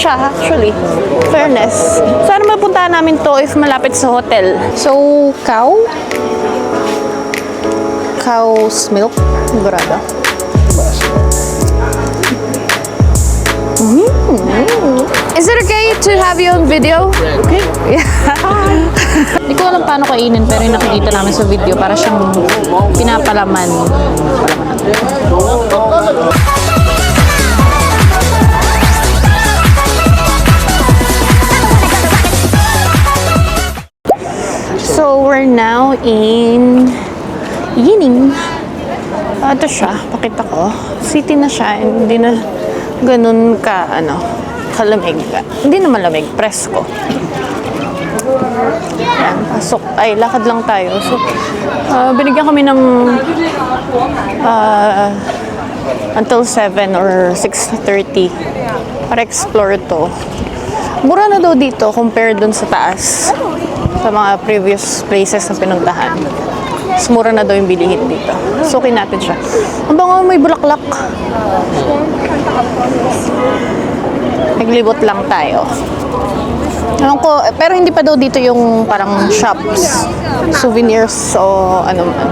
siya actually. Fairness. Saan mapuntahan namin to if malapit sa hotel? So, cow's milk. Sigurado. Is it okay to have you on video? Okay. Yeah. Hindi ko alam paano kainin pero yung nakikita namin sa video para siyang pinapalaman. So we're now in Yining. Ito siya, pakita ko. City na siya, hindi na ganun ka, kalamig. Hindi na malamig, presko. Yan, pasok. Ay, lakad lang tayo. So, binigyan kami ng until 7 or 6:30 para explore to. Mura na daw dito compared dun sa taas. Sa mga previous places na pinuntahan. Mas mura na daw yung bilihin dito. Sukin natin siya. Ang bango, may bulaklak. Naglibot lang tayo. Alam ko, pero hindi pa daw dito yung parang shops, souvenirs o ano man.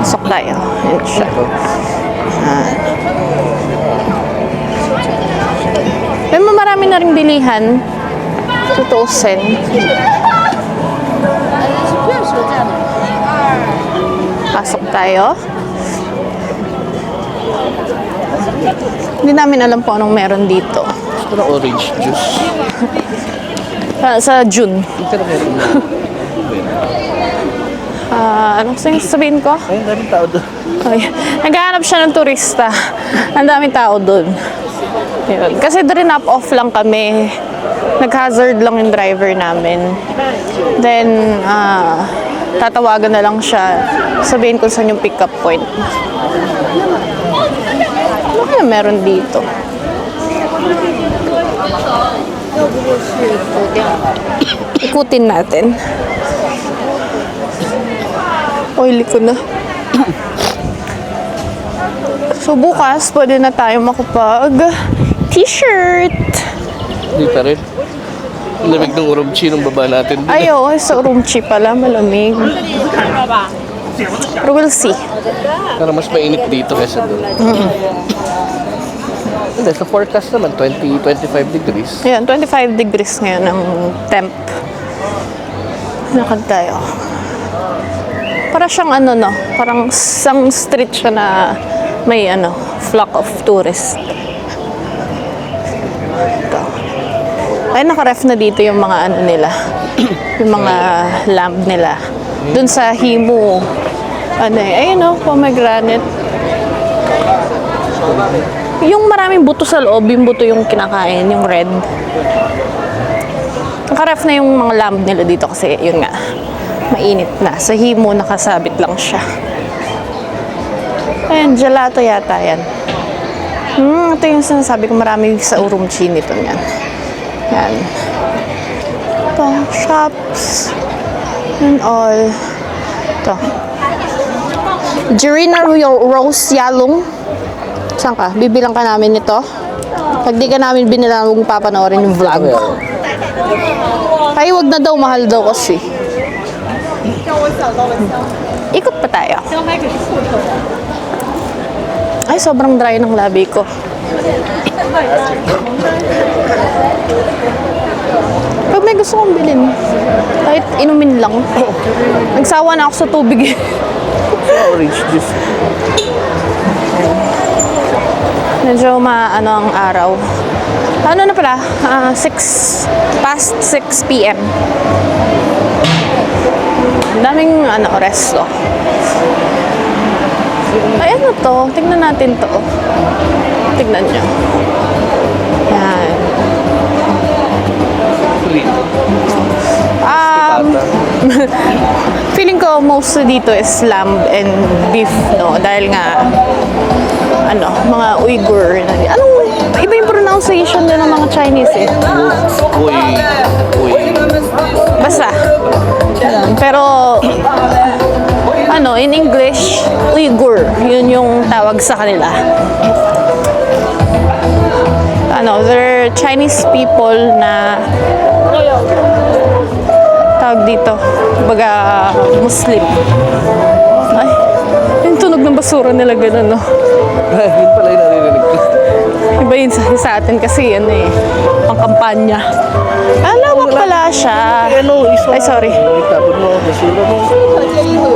Pasok tayo. Yan siya. Pero marami na rin bilihan. Tutuusin. Pasok tayo. Hindi namin alam po anong meron dito. Gusto na orange juice. Sa June. Anong sabihin ko? Ay, ang daming tao doon. Naghahanap siya ng turista. Ang daming tao doon. Yun. Kasi drop off lang kami. Nag-hazard lang yung driver namin. Then, tatawagan na lang siya. Sabihin kung saan yung pick-up point. Ano kaya meron dito? Ikutin natin. Oily ko na. So, bukas, pwede na tayo makapag t-shirt. Hindi pa rin. Lamig ng urumchi ng baba natin. Ay, oo. Sa Urumqi pala, malamig. Pero we'll see. Pero mas mainit dito kaysa doon. Hindi, sa forecast naman, 20-25 degrees. Ayan, 25 degrees ngayon ang temp. Lakad tayo. Para siyang parang isang street siya na may flock of tourists. Ito. Ay, naka-ref na dito yung mga nila. Yung mga lamp nila. Dun sa Himo. Pomegranate. Yung maraming buto sa loob, yung buto yung kinakain, yung red. Naka-ref na yung mga lamp nila dito kasi yun nga, mainit na. Sa Himo, nakasabit lang siya. Ayan, gelato yata yan. Ito yung sinasabi ko, marami sa Urumqi nito yan. Yan. Ito, shops. And all. Ito. Jirina Rose Yalong. Saan ka? Bibilang ka namin ito. Pag di ka namin binilang, huwag papanoorin yung vlog. Ay, wag na daw. Mahal daw kasi. Ikot pa tayo. Ay, sobrang dry ng labi ko. Pag may gusto kong bilhin, kahit inumin lang. Nagsawa na ako sa tubig. Orange juice. Medyo ang araw. Ano na pala? 6 p.m. Daming resto. Ay, to? Tignan natin to. Tignan nyo. Yan. Feeling ko mostly dito is lamb and beef, no? Dahil nga, mga Uyghur. Iba yung pronunciation din ng mga Chinese, eh. Basta. Pero, in English, Uyghur. Yun yung tawag sa kanila. they're Chinese people na tawag dito, baga Muslim. Ay, yung tunog ng basura nila ganun, no? Yun pala yung naririnig ko. Iba yun sa atin kasi yan eh, pang kampanya. Lawak pala siya. Ay, sorry. Tapon mo, basura mo.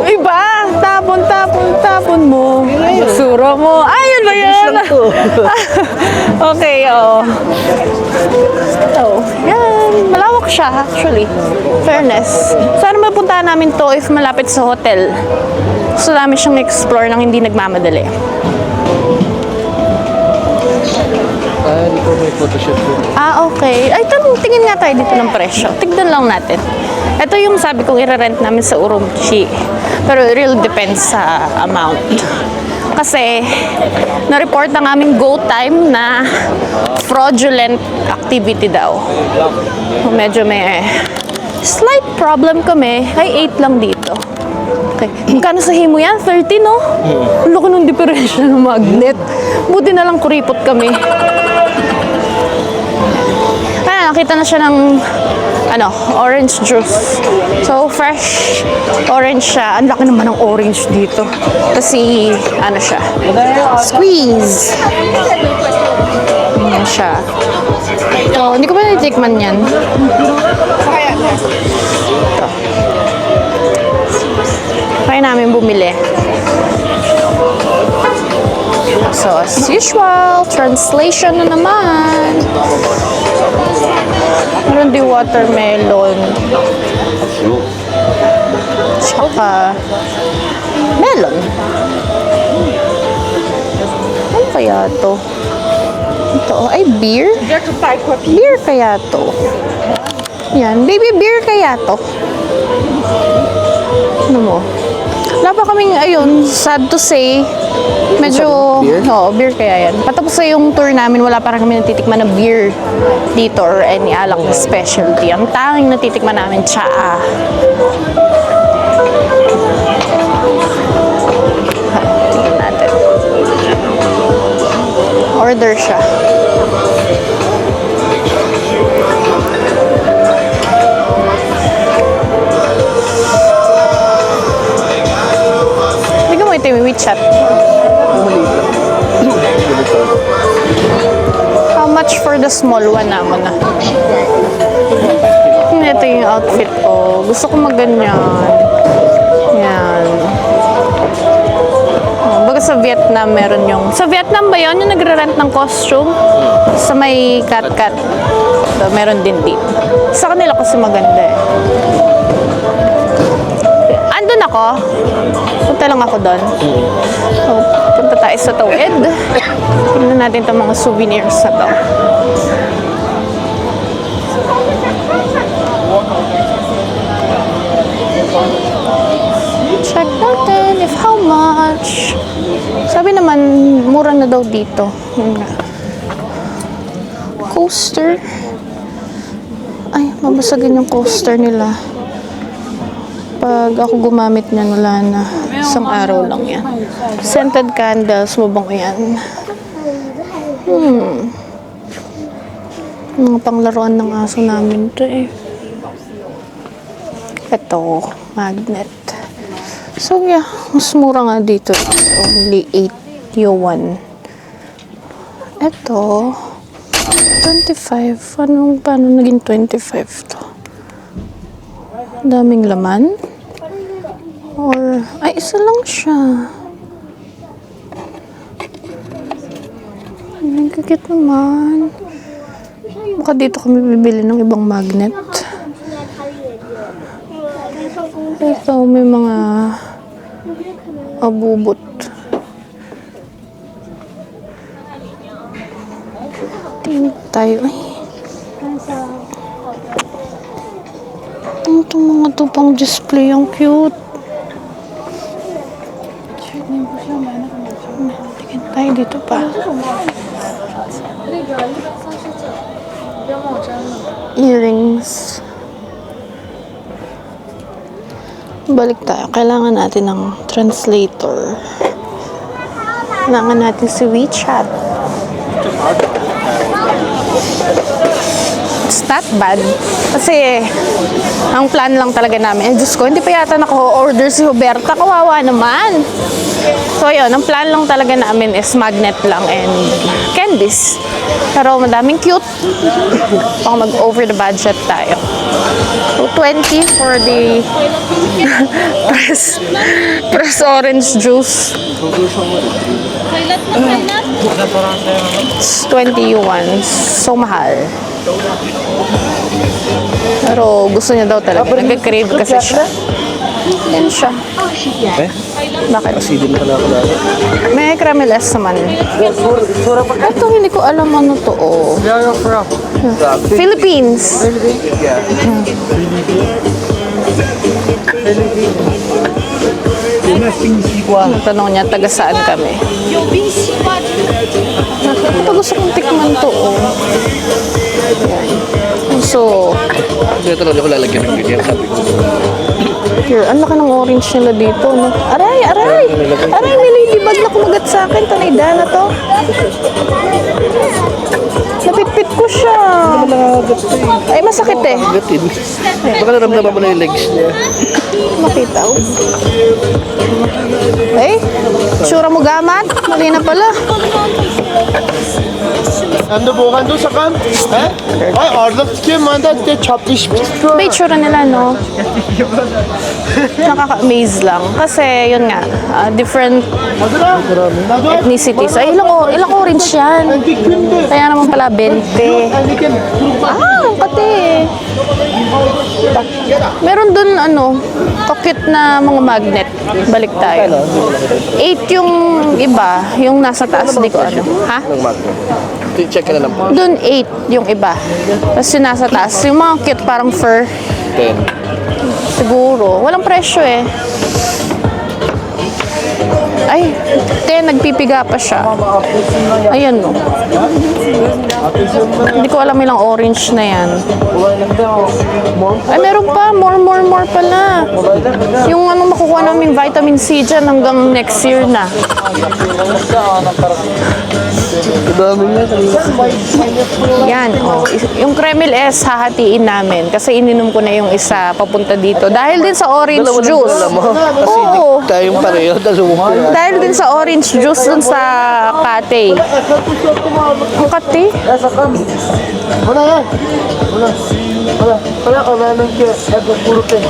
Iba, tapon mo. Basura mo. Ay, yun ba yan? Okay, oh. So, yan. Malawak siya, actually. Fairness. Saan mapuntahan namin to if malapit sa hotel? Gusto namin siyang explore nang hindi nagmamadali. Dito may photoshoot ko. Okay. Ay, tingin nga tayo dito ng presyo. Tignan lang natin. Ito yung sabi kong i-rent namin sa Urumqi. Pero it really depends sa amount. Kasi, na-report ang aming go time na fraudulent activity daw. Medyo may slight problem kami. Ay, 8 lang dito. Okay. Magkano sa himo yan? 30, no? Ang laki ng diferensya ng magnet. Buti na lang kuripot kami. Nakita na siya ng orange juice. So, fresh orange siya. Ang laki naman ng orange dito. Kasi, siya. Squeeze. Yan siya. So, hindi ko pa natitikman yan. Ito. Kaya namin bumili. So, as usual, translation na naman. Meron di watermelon. Tsaka melon. Ano kaya to? Ito, ay beer? Beer kaya to? Yan, baby beer kaya to? Ano mo? Wala pa kaming, sad to say, medyo, beer kaya yan. Patapos sa yung tour namin, wala pa rin kami natitikman na beer dito or any alak na specialty. Ang tanging natitikman namin, tsaa. Tingnan natin. Order siya. Ito yung WeChat. How much for the small one naman na? Ito yung outfit ko. Gusto ko magganyan. Yan. Baga sa Vietnam meron yung... Sa Vietnam ba yun? Yung nagre-rent ng costume? Sa may cat-cat. So, meron din dito. Sa kanila kasi maganda eh. Andun ako. Punta lang ako doon. So, punta tayo sa tawid. Tingnan natin itong mga souvenirs na to. Check natin if how much. Sabi naman, mura na daw dito. Coaster. Ay, mabasagin yung coaster nila. Pag ako gumamit niyan, wala na. Isang araw lang yan. Scented candles, mabango yan. Mga panglaruan ng aso namin to eh. Ito, magnet. So yeah, mas mura nga dito. Only 8 yuan. Ito, 25. Paano naging 25 to? Daming laman? Or, ay, isa lang siya. Nagkakit naman. Baka dito kami bibili ng ibang magnet. Ito, may mga abubot. Tingin tayo. Ay. Itong mga to pang display. Ang cute. Tingin tayo dito pa. Earrings. Balik tayo. Kailangan natin ng translator. Kailangan natin si WeChat. not bad. Kasi, ang plan lang talaga namin. Diyos ko, hindi pa yata nako-order si Huberta. Kawawa naman. So, yun. Ang plan lang talaga namin is magnet lang and candies. Pero madaming cute. Baka mag-over the budget tayo. So, 20 for the press orange juice. It's 20 yuan. So, mahal. Pero gusto niya daw talaga. Nag-crave kasi siya. Yan siya. Eh? Bakit? Asidin pala ako lalo. May caramel S naman. Ito, hindi ko alam ano to. Oh. Philippines. Tanong niya, taga saan kami? Ito gusto kong tikman to. Oh. So, Kaya talaga ako lalagyan ng ganyan, sabi ko. here, ang laki ng orange nila dito. No? Aray, aray! Aray, may ladybug na kumagat sa akin. Tanayda na to. Napitpit ko siya. Ay, masakit eh. Gatin. Baka naramdaman mo na yung legs niya. Makita ko. Eh, tsura mo gamat. Mali na pala. Sen de boğan da sakan. He? Ay orada tutuyor manda de çapmış. Iba yung tsura nila, no? Nakaka-amaze lang. Kasi, yun nga, different Hadi lan. Hadi. ethnicities. Ay, ilang orange yan. Bir gündü. Kaya naman pala 20. Andikin. Ah, ang kati. Meron dun, kakit na mga magnet. Balik tayo. 8 yung iba, yung nasa taas, di ko ano. Ha? Ng magnet. Check ka na lang po. Dun 8 yung iba. Tapos yung nasa taas, yung mga cute parang fur. 10. Siguro. Walang presyo eh. Ay, nagpipiga pa siya. Ayan, no. Hindi ko alam ilang orange na yan. Ay, meron pa. More pala. Yung makukuha namin vitamin C dyan hanggang next year na. Dami niya. Yan, oh. Yung Kremel S, hahatiin namin. Kasi ininom ko na yung isa papunta dito. Dahil din sa orange Dalawa lang juice. dala mo. Oo. Tayong pareho. Dalawa. Dahil din sa orange juice dun sa Cathay. Ang Cathay? Buna ya. Buna. Buna. Kaya kanalan ki. Hadi puro pe.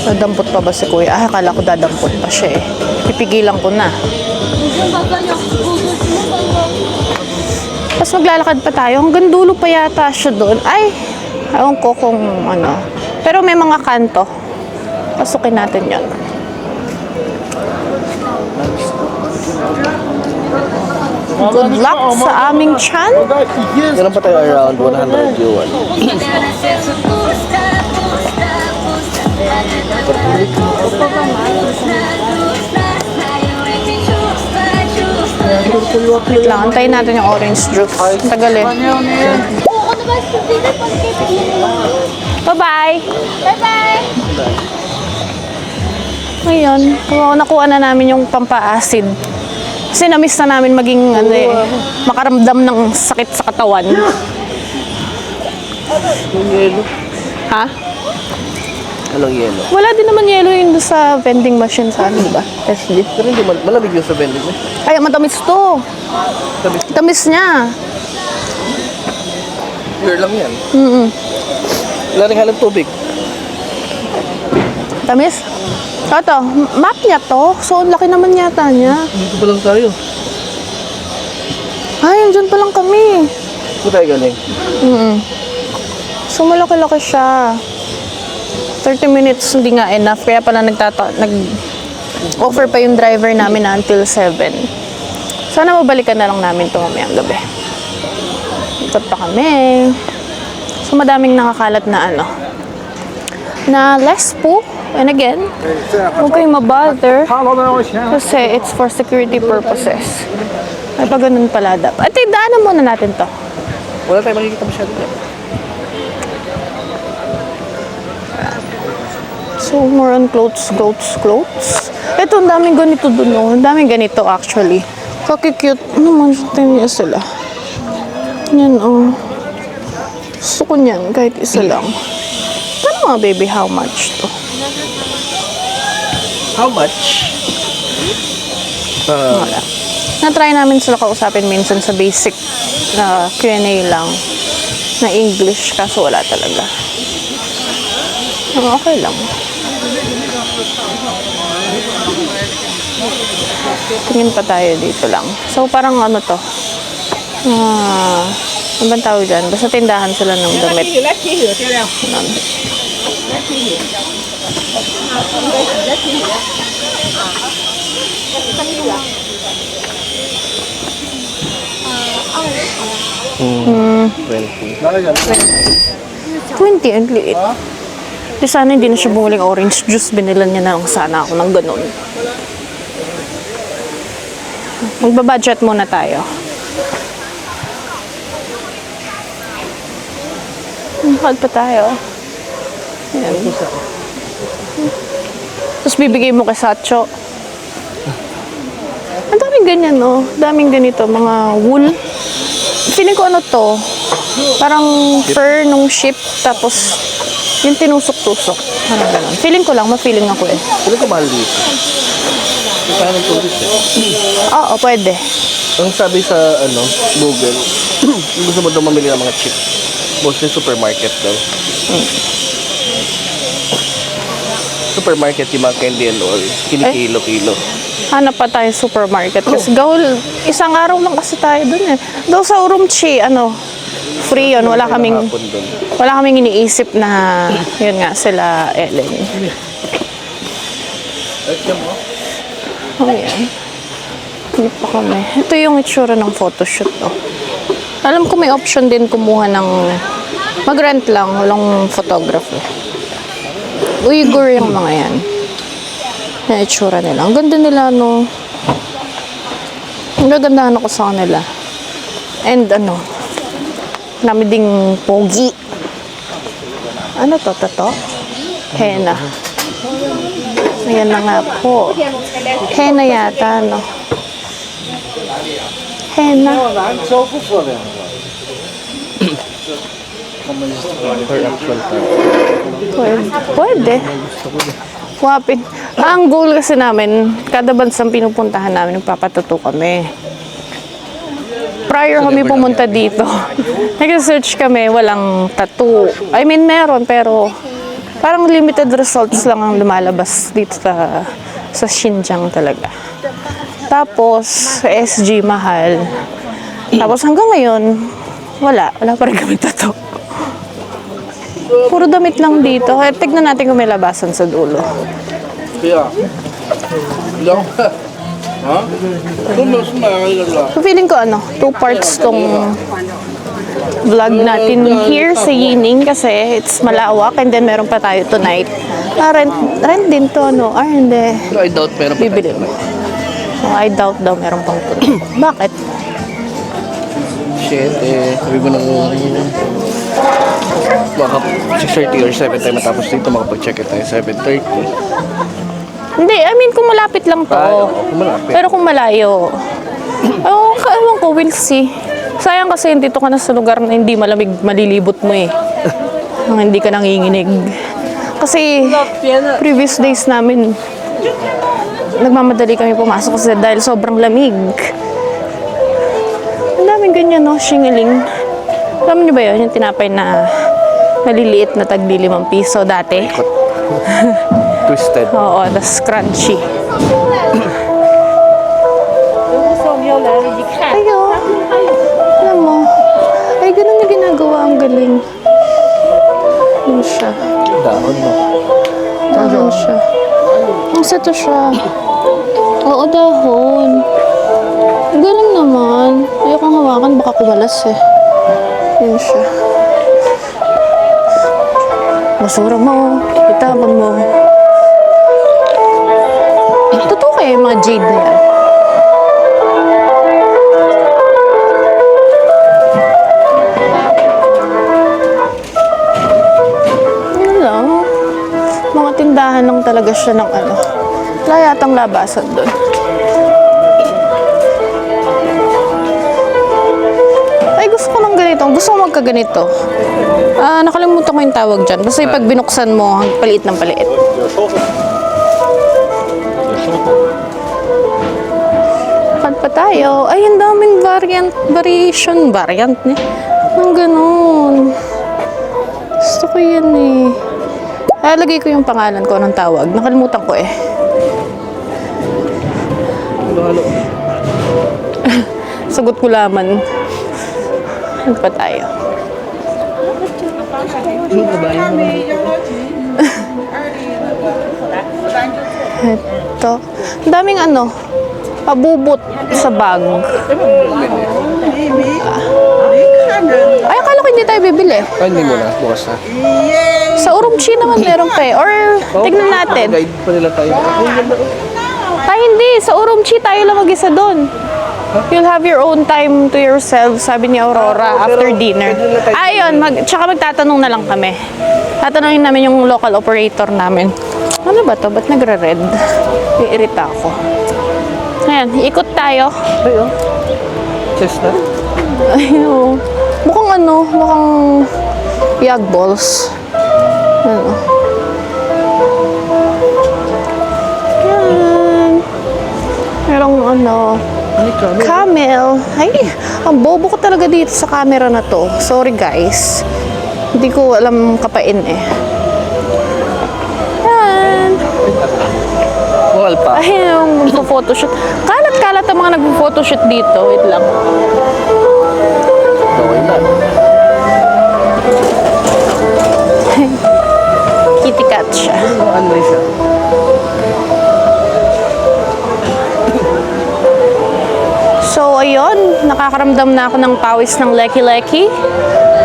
Dadampot pa ba si Kuya? Ah, akala ko dadampot pa siya eh. Pipigilan ko na. Tapos maglalakad pa tayo. Hanggang dulo pa yata siya doon. Ay, ewan ko kung ano. Pero may mga kanto. Pasukin natin yon. Good luck sa aming chan. Meron pa tayo around 100 yuan. Wait lang, antayin natin yung orange juice. Tagal eh. Bye-bye! Bye-bye! Ngayon, nakuha na namin yung pampaasid. Kasi na-miss na namin maging makaramdam ng sakit sa katawan. Yung yelo. Ha? Anong yelo? Wala din naman yelo yun doon sa vending machine sa ano ba? SD. Pero hindi malamig yung sa vending mo. Ay, matamis to. Tamis. Tamis niya. Pure lang yan. Mm-mm. Wala rin halang tubig. Tamis? Ito, map niya to. So, ang laki naman yata niya. Dito pa lang tayo. Ay, andyan pa lang kami. Saan tayo galing? So, malaki-laki siya. 30 minutes hindi nga enough. Kaya pala nag-offer pa yung driver namin na until 7. Sana mabalikan na lang namin ito mamayang gabi. Ikot pa kami. So, madaming nakakalat na na less po. And again, huwag kayong mabother kasi it's for security purposes. Ay, pag ganun pala dapat. At daanan muna natin to. Wala tayong makikita masyado dyan. So, more on clothes. Ito, ang daming ganito dun, oh. Ang daming ganito, actually. Kakikute. Ano man niya sila. Yan, oh. Gusto ko niyan, kahit isa lang. Pero mga baby, how much to? How much? Wala. Na-try namin sila kausapin minsan sa basic na Q&A lang. Na English, kaso wala talaga. Okay lang. Tingin pa tayo dito lang. So, parang ano to? Ano bang tawag dyan? Basta tindahan sila ng damit. Ganun. Hmm. 20, ang liit. Di sana hindi na siya bumuling orange juice. Binilan niya na lang sana ako ng ganun. Magbabudget muna tayo. Mahal pa tayo. Ayan. Tapos bibigay mo kay Sacho. Ang daming ganyan, no? Daming ganito, mga wool. Feeling ko ano to? Parang fur nung sheep, tapos yung tinusok-tusok. Parang ganun. Feeling ko lang, ma-feeling ako eh. Sino ka mahal dito? Yung parang tourist eh. Oo, pwede. Ang sabi sa Google, gusto mo daw mamili ng mga chip. Mostly supermarket daw. Supermarket yung mga candy and all. Kinikilo-kilo. Hanap pa tayo supermarket kasi gawal, isang araw lang kasi tayo dun eh. Daw sa Urumqi, free yun. Wala kaming iniisip na yun nga sila Ellen. Oh yan. Hindi pa kami. Ito yung itsura ng photoshoot to. Alam ko may option din kumuha ng mag-rent lang, walang photographer. Uyghur yung mga yan. Yung itsura nila. Ang ganda nila, no? Ang gagandahan ako sa kanila. And marami ding pogi. Ano to? Henna. Ayan na nga po. Henna yata, no? Henna. Pwede. Wapin. Ang goal kasi namin, kada bansang pinupuntahan namin, nagpapatato kami. Prior kami pumunta dito, nag-search kami, walang tattoo. I mean, meron, pero parang limited results lang ang lumalabas dito sa Xinjiang talaga. Tapos, SG mahal. Tapos hanggang ngayon, wala pa rin kami tattoo. Puro damit lang dito. Kaya tignan natin kung may labasan sa dulo. So feeling ko 2 parts tong vlog natin here sa Yining kasi it's malawak and then meron pa tayo tonight. Rent din to hindi. I doubt pero Bibili mo. I doubt daw meron pang tonight. Bakit? Shit sabi mo nang baka 6:30 or 7 tayo matapos dito makapag-check it tayo 7:30. Hindi, I mean kung malapit lang to. Kung malapit. Pero kung malayo, ewan ko, we'll see. Sayang kasi dito ka na sa lugar na hindi malamig, malilibot mo eh. Nang hindi ka nanginginig. Kasi previous days namin, nagmamadali kami pumasok kasi dahil sobrang lamig. Ang daming ganyan, shingiling. Alam niyo ba yun, yung tinapay na maliliit na tagli 5 piso dati? Twisted. Oo, tas crunchy. Ayo. Alam mo, ay ganun na ginagawa, ang galing. Yun siya. Dahon mo. Dahon siya. Ang sato siya. Oo, dahon. Ang galing naman. Ayokong hawakan, baka kumalas eh. Yun siya. Basura mo, itabang mo. Totoo kayo yung mga jade na yan. Ano lang, mga tindahan lang talaga siya ng wala yatang labasan doon. pagkaganito. Nakalimutan ko yung tawag dyan. Basta yung pag binuksan mo, ang paliit ng paliit. Lakad pa tayo. Ay, ang daming variant ne. Ang ganun. Gusto ko yan eh. Lagay ko yung pangalan ko ng tawag. Nakalimutan ko eh. Halo-halo. Sagot ko laman. Lakad pa tayo. Ito. Ang daming pabubot sa bag. Ay, akala ko hindi tayo bibili. Hindi mo na. Bukas na. Sa Urumqi naman meron pa eh. Or, tignan natin. Guide pa nila tayo. Ay, hindi. Sa Urumqi tayo lang mag-isa doon. You'll have your own time to yourself, sabi ni Aurora, after dinner. Ayun, tsaka magtatanong na lang kami. Tatanungin namin yung local operator namin. Ano ba to? Ba't nagre-red? Iirita ako. Ayan, ikot tayo. Ay, oh. Chestnut. Ayun. Mukhang yag balls. Ano? Yan. Merong camel. Ay, ang bobo ko talaga dito sa camera na to. Sorry guys. Hindi ko alam kapain eh. Yan. Wall pa. Ay, yung magpo-photoshoot. Kalat-kalat ang mga nagpo-photoshoot dito. Wait lang. Okay na. Kitty cat siya. Ano siya? So, ayun. Nakakaramdam na ako ng pawis ng leki-leki.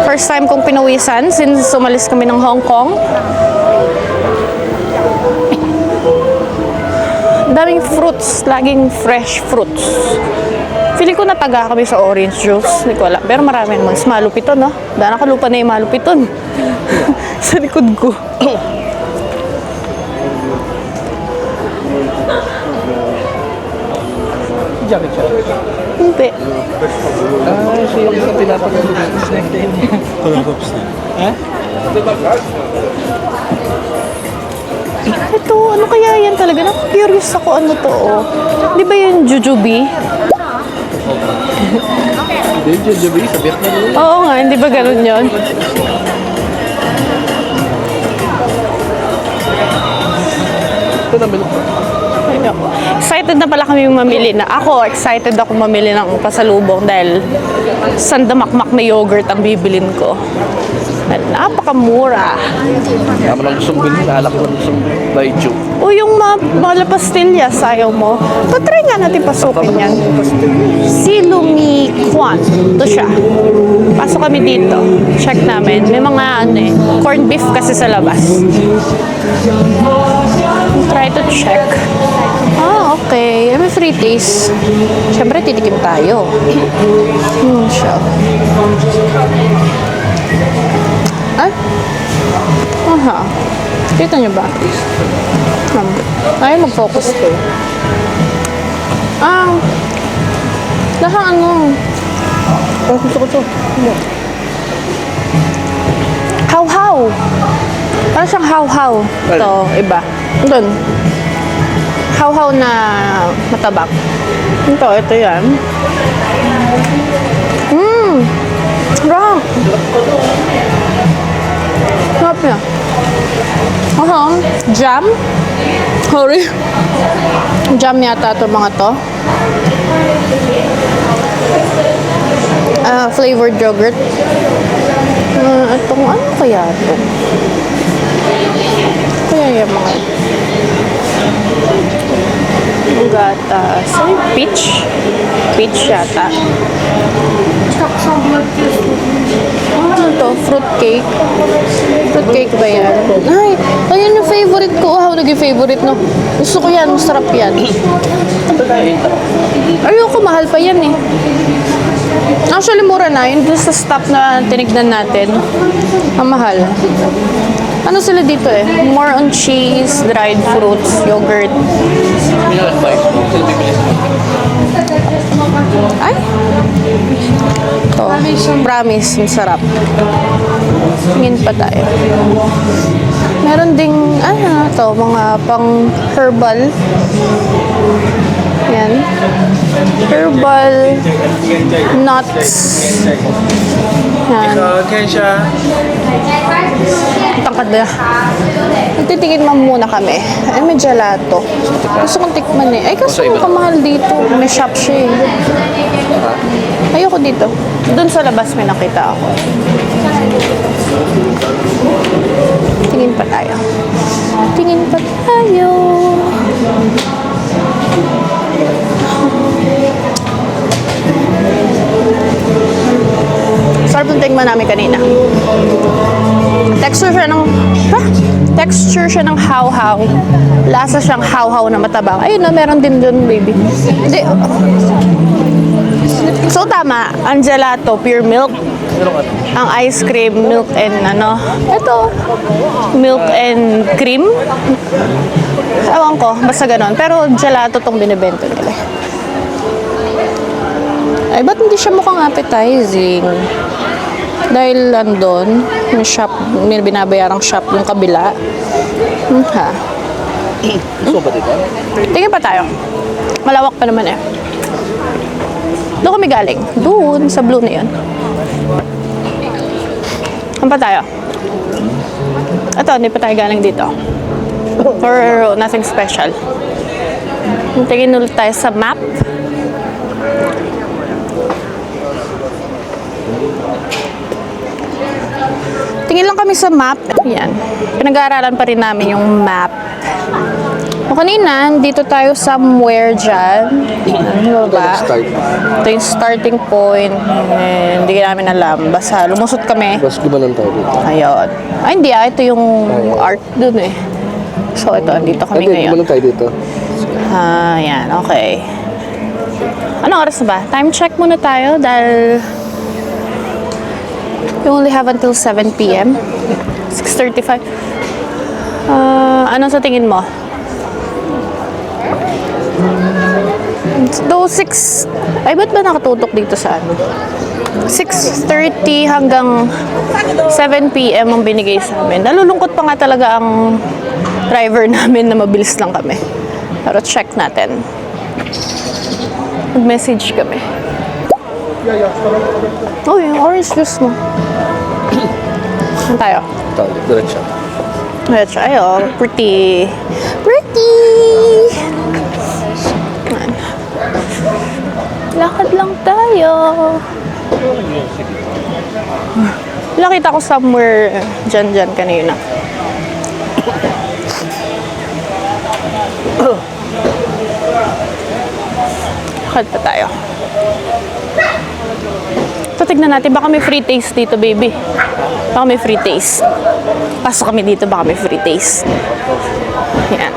First time kong pinawisan since umalis kami ng Hong Kong. Daming fruits. Laging fresh fruits. Feeling ko nataga kami sa orange juice. Hindi ko alam. Pero marami naman. Malupiton, no? Dahil nakalupa na yung malupiton. Sa likod ko. Jacket siya. Hindi. Siya yung isang pinapagod. Ha? Ito, ano kaya yan talaga? Curious ako ano to, oh. Di ba yung jujube? Hindi, Jojobi, sa Vietnam yun. Oo nga, hindi ba ganun yun? Ito na, milk. Excited na pala kami mamili na. Ako, excited ako mamili ng pasalubong dahil sandamakmak na yogurt ang bibilin ko. At napakamura. Tama lang gustong bilhin. Alak lang gustong baichu. O yung mga pastillas, ayaw mo. Patry nga natin pasukin yan. Silumi Kwan. Ito siya. Pasok kami dito. Check namin. May mga corned beef kasi sa labas. Try to check. Okay. May free taste. Siyempre, titikim tayo. Siya. Ay? Aha. Kita niyo ba? Ay, mag-focus ko. Lahang Gusto ko ito. How-how. Parang siyang how-how. Ito, iba. Doon. How-how na matabak. Ito yan. Sarap. Sarap niya. Jam. Sorry. Jam yata ito mga to. Flavored yogurt. Itong ano kaya ito? Kaya yung mga gatas. Ay, peach. Peach yata. Ano to? Fruit cake. Fruit cake ba yan? Ay, ayun yung favorite ko. Wow, naging favorite no. Gusto ko yan. Masarap yan. Ayoko, mahal pa yan eh. Actually, mura na. Yun doon sa stop na tinignan natin. Ang mahal. Ano sila dito eh? More on cheese, dried fruits, yogurt. Ay! Ito. Promise, masarap. Tingin pa tayo. Meron ding, to, mga pang herbal. Yan. Herbal nuts. Yan. Tangkad na. Titingin muna kami. Ay, may gelato. Gusto kong tikman eh. Ay, kaso kamahal dito. May shop siya eh. Ayoko dito. Doon sa labas may nakita ako. Tingin pa tayo. Tingin pa tayo. Sarap ng tingnan namin kanina. Texture siya ng how-how. Lasa siyang how-how na matabang. Ayun na, meron din dun, baby. Hindi. So, tama. Ang gelato, pure milk. Ang ice cream, milk and ito, milk and cream. Ewan ko, basta ganon. Pero gelato tong binibento nila. Ay, ba't hindi siya mukhang appetizing? Dahil andon, may shop, may binabayarang shop yung kabila. Ha? Gusto ba dito? Tingin pa tayo. Malawak pa naman eh. Doon kami galing. Doon, sa blue na yun. Saan pa tayo? Ito, hindi pa tayo galing dito. Or nothing special. Tingin ulit tayo sa map. Tingin lang kami sa map. Yan. Pinag-aaralan pa rin namin yung map. O kanina, dito tayo somewhere dyan. Ano ba? Ito yung starting point. Hindi namin alam. Basta lumusot kami. Mas gumanon tayo dito. Ayun. Ay, hindi ito yung art dun eh. So, ito. Dito kami ngayon. Gumanon tayo dito. Yan. Okay. Anong oras na ba? Time check muna tayo dahil we only have until 7 p.m. 6:35. Ano sa tingin mo? Though 6... Ay, ba't ba nakatutok dito sa ano? 6:30 hanggang 7 p.m. ang binigay sa amin. Nalulungkot pa nga talaga ang driver namin na mabilis lang kami. Pero check natin. Mag-message kami. Oh, yung orange juice mo. Saan tayo? Ito, diretso. Diretso. Ay, oh, pretty. Pretty! Yan. Lakad lang tayo. Nakita ko somewhere dyan kanina. Lakad pa tayo. So, tignan natin. Baka may free taste dito, baby. Baka may free taste. Pasok kami dito, baka may free taste. Yan.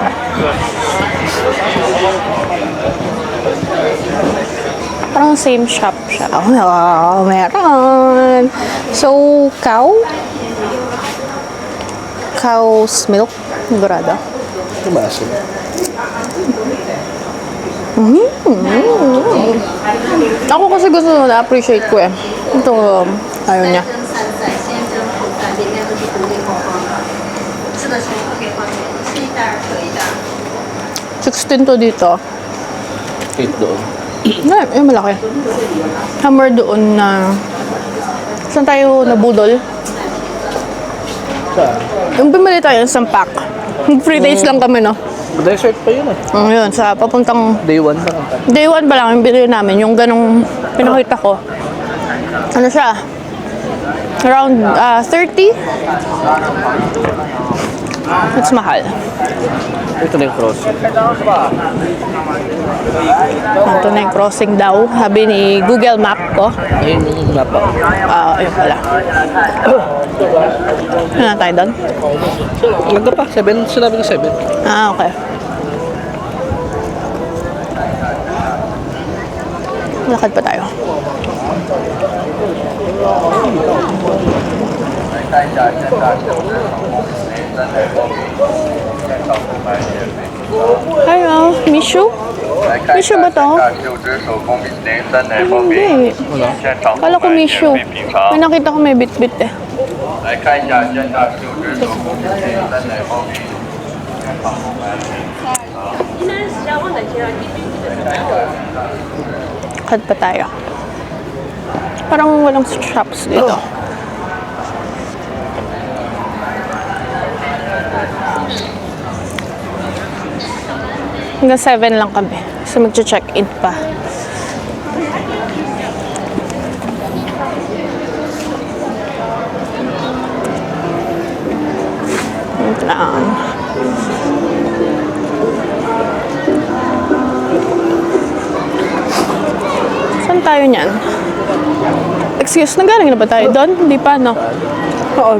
Parang same shop siya. Oh, meron. So, cow's milk. Sigurado. Tumasin. Ako kasi gusto na-appreciate ko eh. Ito, ayaw niya. 16 to dito. 8 doon. Ay, malaki. Hammer doon na... Saan tayo nabudol? Saan? Yung bumili tayo isang pack. 3 days lang kami, no? Dessert pa yun Yun, sa papuntang... Day 1 pa lang. Day 1 pa lang yung binili namin. Yung ganong pinakita ko. Ano siya? Around 30? It's mahal. Ito na yung crossing. Ito na yung crossing daw. Sabi ni Google Map ko. Ayun yung mapa. Ayun pala. Ano na tayo doon? Maganda pa. 7. Sinabi ko 7. Okay. Lakad pa tayo. Hello, Mishu? Mishu ba to? 柚汁手工冰淇淋3奶刨冰， Hindi. 现场 Kala ko 购买 Mishu. 免费品尝 May。nakita ko may bit-bit eh. 来看一下现榨柚汁手工冰淇淋3奶刨冰，现场购买免费品尝。 Kad pa tayo. Parang walang shops dito. Hanggang 7 lang kami. So magche-check-in pa. Wait lang. Saan tayo niyan? Excuse, nanggaling na ba tayo doon? Hindi pa, no? Oo.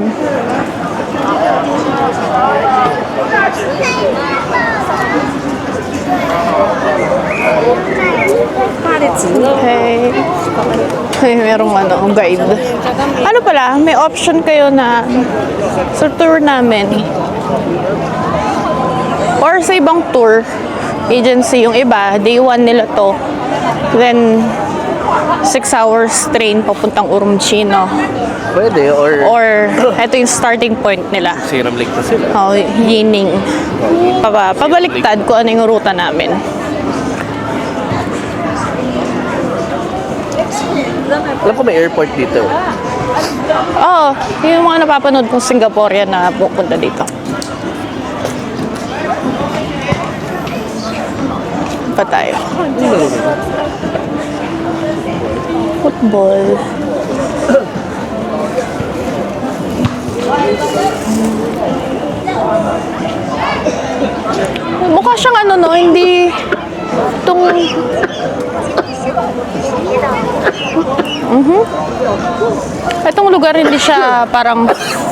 Okay. Ay, merong guide. Ano pala, may option kayo na sa tour namin or sa ibang tour agency, yung iba, day 1 nila to. Then, 6 hours train papuntang Urumqi, no? Pwede, Or, eto yung starting point nila. Siram Lake na sila. Oh, Yining. Pabaliktad kung ano yung ruta namin. Alam ko may airport dito. Oo, yung mga napapanood kong Singaporean na pupunta dito. Pa tayo. Football. Mukha siyang no, hindi itong itong lugar hindi siya parang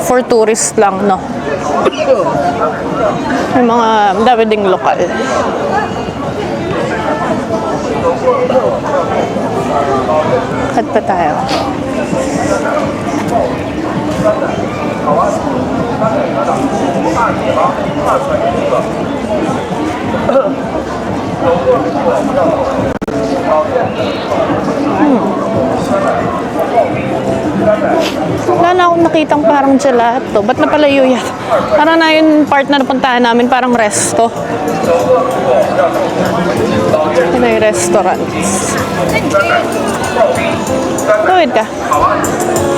for tourist lang, no? May mga dami ding lokal. Kat pa tayo. Wala na akong nakitang parang gelato. Ba't napalayo yan? Parang na yung part na napuntahan namin, parang resto. Ito yung restaurants. Tawid ka.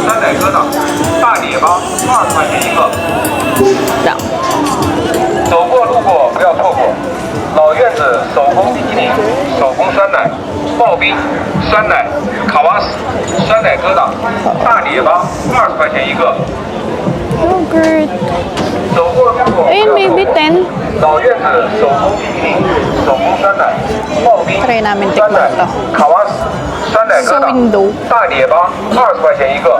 酸奶疙瘩，大列巴20块钱一个。 Lang. 走过路过不要错过，老院子手工冰淇淋、手工酸奶、刨冰、酸奶、卡瓦斯、酸奶疙瘩，大列巴20块钱一个。 Yogurt. 走过路过不 Ayun, 要错 maybe 过， 10. 老院子手工冰淇淋、手工酸奶、刨冰、 Try namin 酸奶 tikman to.、卡瓦斯、酸奶疙 Sa window. 瘩，大列巴20块钱一个。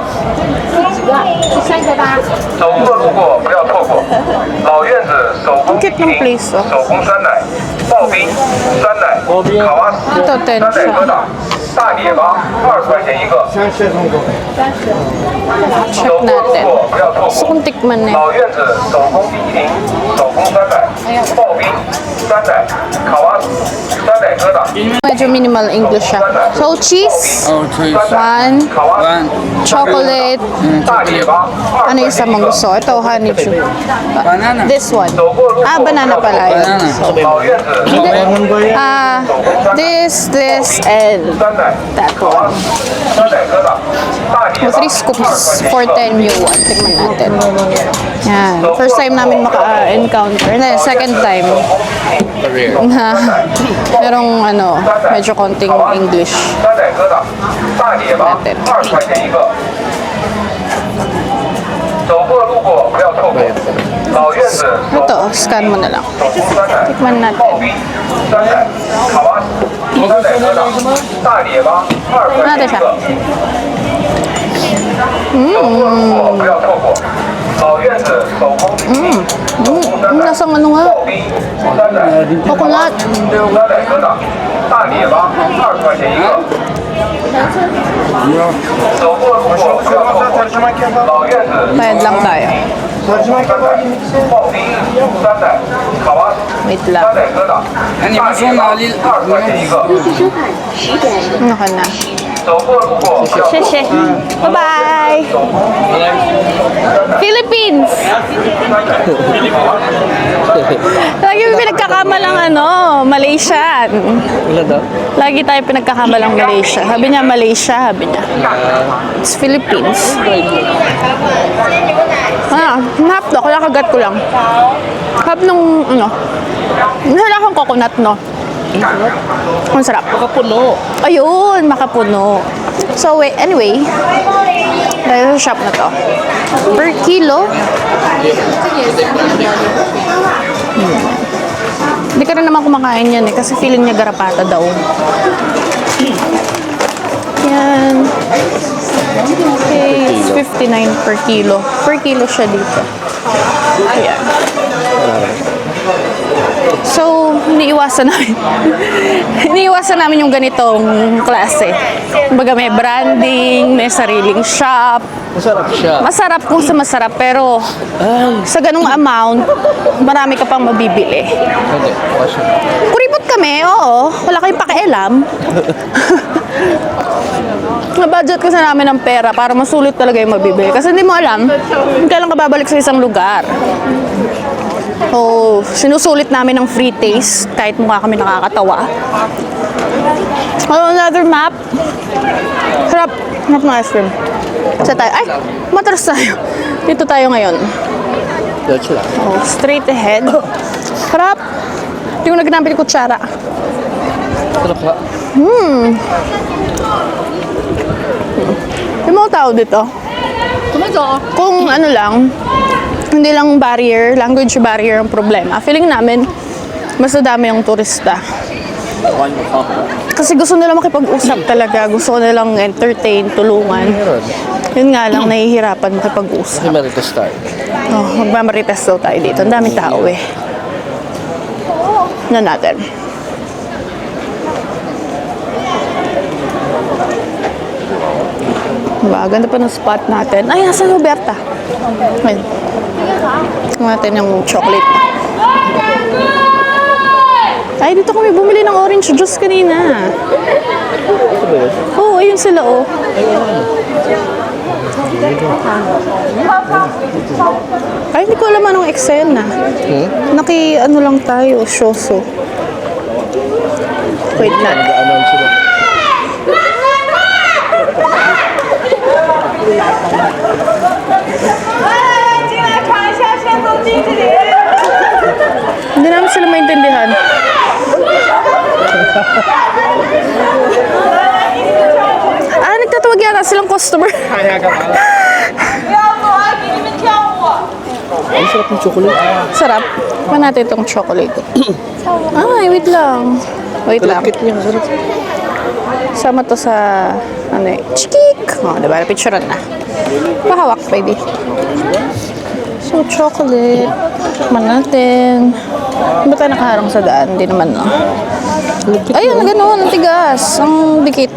走过路过不要错过，老院子手工冰淇 Ang cute ng 淋、 place, oh. 手工酸奶、刨冰、酸奶、卡瓦斯、 Ito, 10 酸奶siya. 疙瘩，大列巴20块钱一个。 Check 走过路 natin. 过不要错 Gusto 过， kong tikman eh. 老院子手工冰淇淋、手工酸奶、刨冰、酸奶、卡瓦斯、酸奶疙瘩。 Medyo minimal English siya. So, cheese, Oh, cheese. one, 卡瓦斯、 One. chocolate, 大列巴 ano yung isa mong gusto? Ito, honeydew. Banana. This one. 走过路过 Ah, banana pala yun. Banana. 老院子 This, and 酸奶、 that 卡瓦 one. 斯、酸奶疙瘩，大列 So, 巴 3 scoops for 10 yung one. Tignan natin. Yan. First time namin maka-encounter. Hindi, second time. Na merong medyo konting English. 酸奶疙瘩，大列巴natin. 20块钱一个。走过路过不要错过，老院子手 Ito, scan mo na lang. 工酸奶、 Tikman 刨 natin. 冰、酸奶、卡瓦斯、酸奶疙瘩，大列巴20块钱一个。走过路过不要错过，老院子手工冰淇淋、手工酸奶、 Nasang ano nga? 刨冰、酸奶、 Coconut. 酸奶疙瘩，大列巴20块钱一个。走过路过不要错过，老院子 Bayad lang tayo. 刨冰、酸奶、卡瓦斯、 Wait 酸 lang. 奶疙瘩、大碟糕20块钱一个。 Ano ka na? 走过路过不要错 Sheshe. Bye-bye! Philippines! Lagi may pinagkakamalang Malaysian. Wala daw. Lagi tayo pinagkakamalang Malaysia. Sabi niya Malaysia, sabi niya. It's Philippines. Hap to. Kaya kagat ko lang. Hap nung, wala akong coconut, no? Ang sarap. Makapuno. Ayun, makapuno. So, wait, anyway, dahil sa shop na to, per kilo, hindi ka rin naman kumakain yan kasi feeling niya garapata daw. Yan. Okay, it's 59 per kilo. Per kilo siya dito. Ayan. So, iniiwasan namin. Iniiwasan namin yung ganitong klase. Kumbaga may branding, may sariling shop. Masarap siya. Masarap kung sa masarap, pero sa ganung amount, marami ka pang mabibili. Hindi. Wash it. Kuripot kami, oo. Wala kayong pakialam. Na-budget kasi namin ng pera para masulit talaga yung mabibili. Kasi hindi mo alam kung kailan ka babalik sa isang lugar. So, sinusulit namin ng free taste kahit mukha kami nakakatawa. Oh, another map. Sarap. Sarap ng ice cream. Sa tayo. Ay, matras tayo. Dito tayo ngayon. Diretso lang. Oh, straight ahead. Sarap. Hindi ko nagnamit yung kutsara. Sarap ka. Yung mga tao dito. Kung ano lang, hindi lang barrier, language barrier ang problema. Feeling namin, mas nadami yung turista. Kasi gusto nila makipag-usap talaga. Gusto nilang entertain, tulungan. Meron. Yun nga lang, nahihirapan makipag-usap. Kasi marites tayo. Oh, magmamarites daw tayo dito. Ang daming tao eh. Ano natin? Diba? Ganda pa ng spot natin. Ay, nasa Roberta. Ayun. Tingnan natin yung chocolate. Ay, dito kami bumili ng orange juice kanina. Oo, ayun sila, oh. Ay, hindi ko alam anong Excel na. Ano lang tayo, Shoso. Wait lang. Nag-announce sila. Hindi namin sila maintindihan. Nagtatawag yata silang customer. Ang sarap ng chocolate. Sarap. Pa natin itong chocolate. Ay, wait lang. Wait lang. Kalakit niya. Sarap. Sama to sa, chikik. Oh, diba? Napicturean na. Pahawak, baby. So, chocolate. Tikman natin. Hindi ba tayo nakaharang sa daan? Hindi naman, no? Ayun, gano'n. Ang tigas. Ang dikit.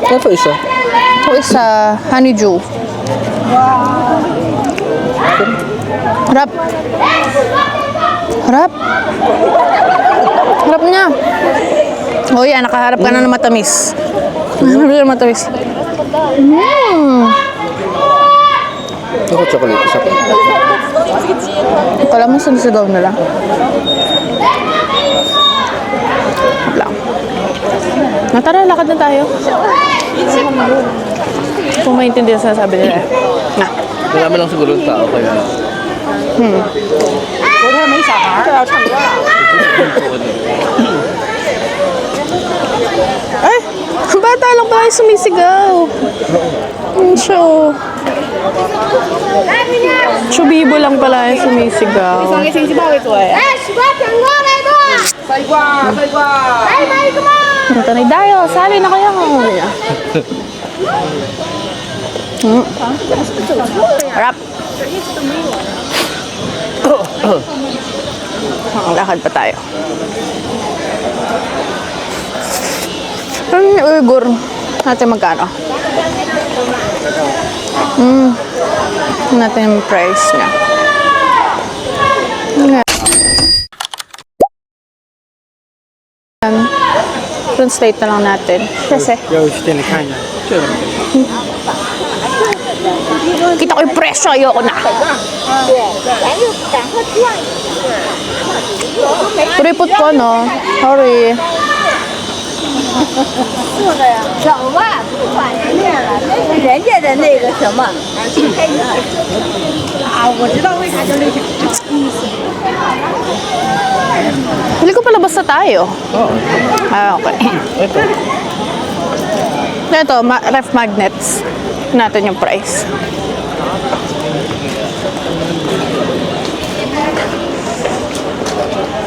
Ito isa. Ito isa, honeydew. Harap. Harap. Harap niya. Oh yan, nakaharap ka na ng matamis. Nakaharap ka ng matamis. Ito chocolate. Isa pa. Kala mo sinisigaw nila. Lang. Tara, lakad na tayo. Kung maintindihan sa sabi nila. Na. Marami lang siguro yung tao kaya... Ay, bata lang pala yung sumisigaw. Show. Chubibo lang pala yung sumisigaw. Tanay dayo, sali na kayo. Harap. Lakad pa tayo. Ang Uyghur natin magkano? Tingnan natin yung price niya. Ayan. Translate na lang natin. Kasi, 要店里看一下，这个 kita ko yung presyo. Ayoko na. Kuripot ko, no? Sorry. 手啊，不管人家的那个什么，啊，我知道为啥叫六角。 Hindi ko pala basta tayo. Ah, okay. Ito, ref magnets. Natin yung price.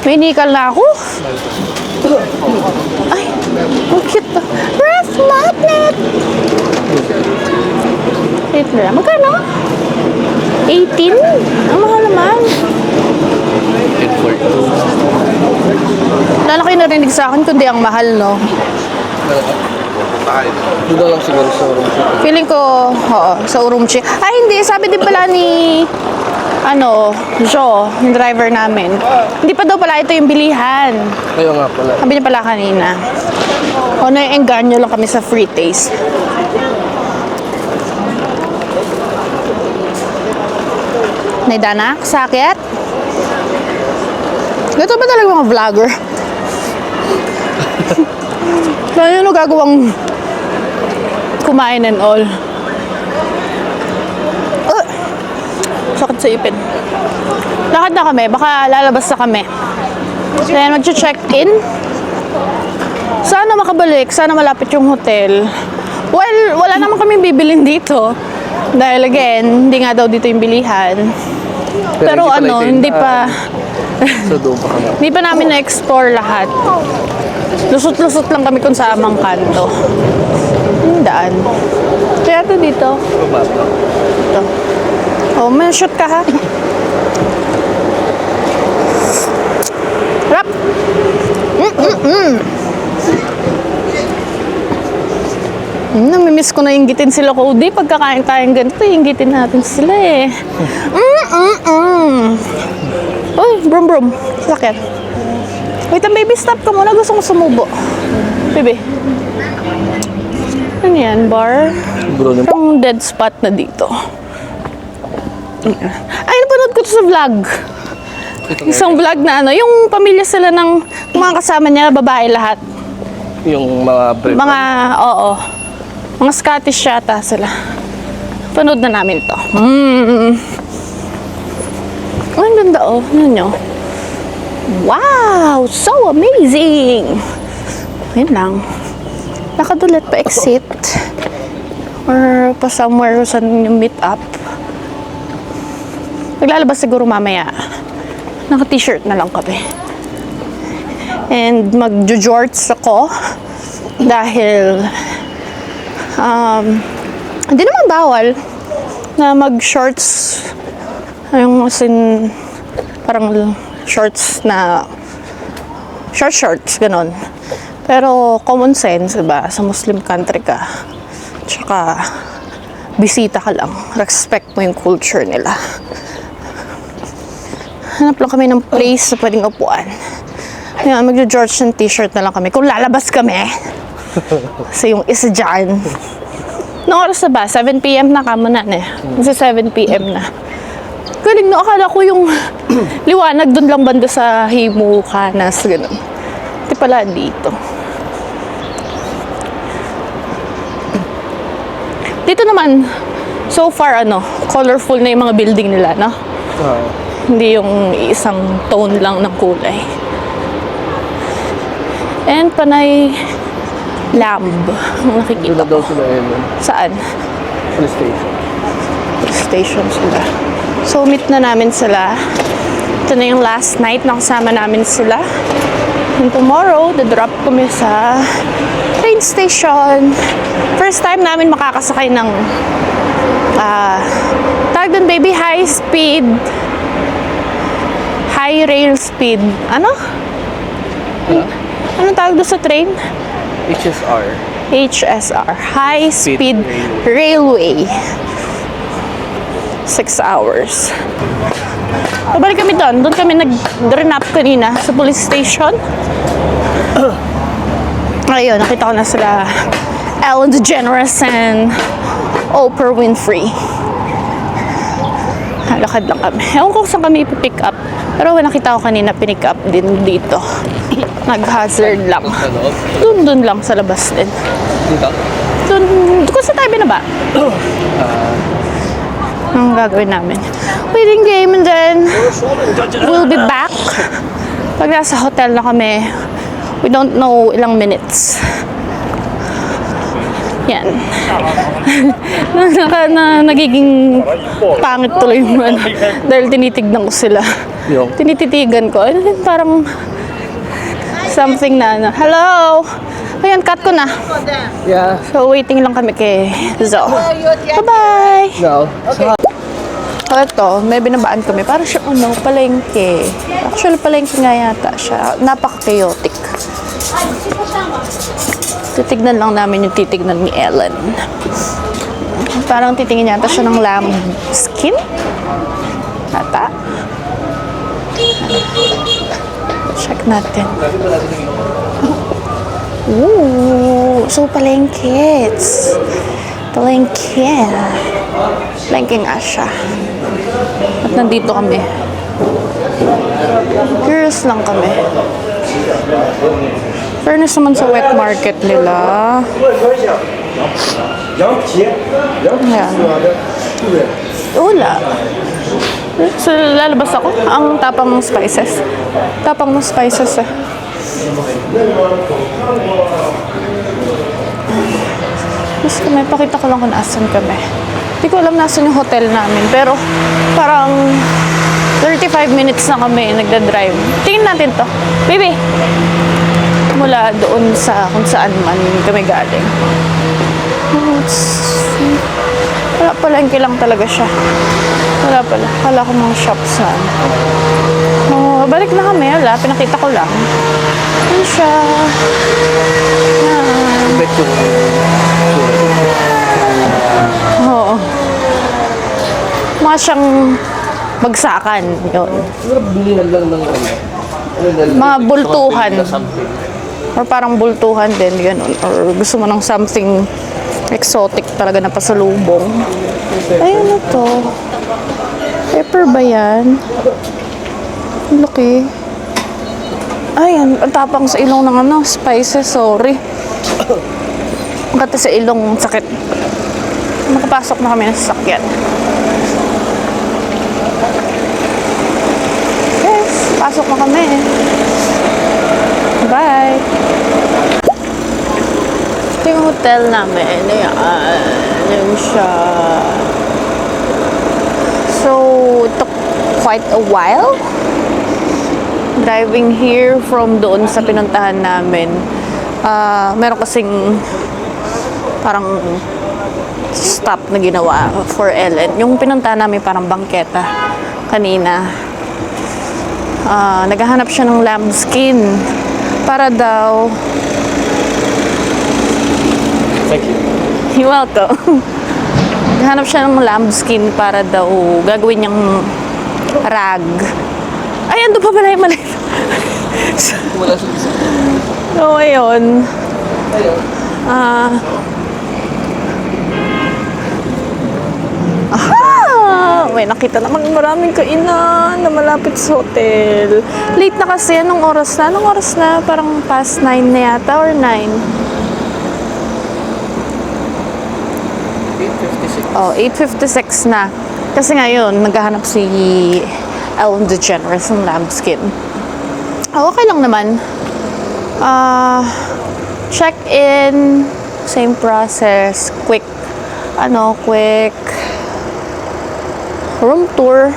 May nikal na ako. Ay, ang cute to. Ref magnet! Wait lang. Magkano? 18? Ang mahal naman. Wala na kayo narinig sa akin kundi ang mahal, no? Doon na lang siguro sa room. Feeling ko, oo, sa Urumqi. Ay, hindi. Sabi din pala ni, Jo, yung driver namin. Hindi pa daw pala ito yung bilihan. Kayo nga pala. Sabi niya pala kanina. O, na-engganyo lang kami sa free taste. Naidana, sakit? Ito ba talaga mga vlogger? Kaya yun gagawang kumain and all. Sakit sa ipin. Lakad na kami, baka lalabas na kami. Kaya mag-check-in. Sana makabalik, sana malapit yung hotel. Well, wala naman kami bibilin dito. Dahil again, hindi nga daw dito yung bilihan. Pero hindi pa... So doon pa kami. Hindi pa namin na-explore lahat. Lusot-lusot lang kami kung sa amang kanto. Yung daan. Kaya ito dito. Ito. Oh, may shoot ka ha. Rap! Namimiss ko na inggitin sila Cody. Pagkakain tayong ganito, inggitin natin sila eh. Uy, brum brum. Sakit. Wait, baby, stop ka muna. Gusto kong sumubo. Baby. Ano yan, bar? Yung dead spot na dito. Ay, napanood ko to sa vlog. Isang vlog na yung pamilya sila ng mga kasama niya, babae lahat. Yung mga bread. Oo. Mga Scottish yata sila. Panood na namin to. Ang ganda Ano nyo? Wow! So amazing! Yun lang. Nakadulat pa exit. Or pa somewhere saan yung meet up. Naglalabas siguro mamaya. Naka-t-shirt na lang kami. And mag-jorts ako. Dahil hindi naman bawal na mag-shorts. Yung asin parang shorts na shorts, ganon. Pero common sense, diba? Sa Muslim country ka. Tsaka bisita ka lang. Respect mo yung culture nila. Hanap lang kami ng place na pwedeng upuan. Kaya mag-George ng t-shirt na lang kami. Kung lalabas kami. Kasi yung isa dyan. Noong oras na ba? 7 p.m. na kamo na eh. Kasi 7 p.m. na. Galing no, akala ko yung liwanag doon lang banda sa Himu, Canas, gano'n. Hindi pala dito. Dito naman, so far colorful na yung mga building nila, no? Hindi yung isang tone lang ng kulay. And panay lamb ang nakikita Doon daw ko. sila yun. Saan? Police station. Station sila. So, meet na namin sila. Ito na yung last night na kasama namin sila. And tomorrow, the-drop kami sa train station. First time namin makakasakay ng tawag doon, baby, high rail speed. Ano? Anong tawag doon sa train? HSR. HSR, High Speed Railway. 6 hours. Pabalik kami doon. Doon kami nag-renap kanina sa police station. Ayun, nakita ko na sila Ellen DeGeneres and Oprah Winfrey. Lakad lang kami. Ewan ko kung saan kami ipipick up. Pero nakita ko kanina pinick up din dito. Nag-hazard lang. Doon lang sa labas din. Dito? Doon, kung saan tayo binaba? Ang gagawin namin. Waiting game and then we'll be back. Pag nasa hotel na kami, we don't know ilang minutes. Yan. Nagiging pangit tuloy yung ano. Dahil tinitignan ko sila. Tinititigan ko. Ano din, parang something na ano. Hello! Ayan, cut ko na. Yeah. So, waiting lang kami kay Zo. Bye-bye! No. Ito, may binabaan kami. Para siya, palengke. Actually, palengke nga yata siya. Napaka-chaotic. Titignan lang namin yung titignan ni Ellen. Parang titingin yata siya ng lamb skin. Ata. Check natin. Ooh, so palengke. Palengke. Palengke nga siya. At nandito kami. Curious lang kami. Fairness naman sa wet market nila. Ayan. Wala. So, lalabas ako. Ang tapang ng spices. Tapang ng spices eh. Mas kami, pakita ko lang kung naasan kami. Hindi ko alam naasan yung hotel namin. Pero parang 35 minutes na kami nagda-drive. Tingin natin to. Baby! Mula doon sa kung saan man kami galing. Wala pala, hindi lang talaga siya. Wala pala. Kala ko mga shops na. Balik na kami. Wala, pinakita ko lang. Yan siya. Yan. Oo. Mga siyang bagsakan. Yun. Bilihan lang ng Mga bultuhan. Or parang bultuhan din, gano'n. Or gusto mo ng something exotic talaga na pasalubong. Ayun na to. Pepper ba yan? Ang laki. Ayan, ang tapang sa ilong ng ano, spices, sorry. Ang kata sa ilong, sakit. Makapasok na kami ng sasakyan. Yes, pasok na kami. Bye! Ito yung hotel namin. Ayan siya. So, it took quite a while driving here from doon sa pinuntahan namin. Meron kasing parang stop na ginawa for Ellen. Yung pinuntahan namin parang bangketa kanina. Naghahanap siya ng lamb skin para daw. Thank you. You're welcome. Naghahanap siya ng lamb skin para daw gagawin niyang rag. Ay, ando pa pala yung mali. Wala sa isa. So, ayun. May nakita naman maraming kainan na malapit sa hotel. Late na kasi. Anong oras na? Anong oras na? Parang past 9 na yata or 9? 8:56. Oh, 8:56 na. Kasi ngayon, naghahanap si Ellen DeGeneres ng lambskin. Oh, okay lang naman. Check-in, same process, quick room tour.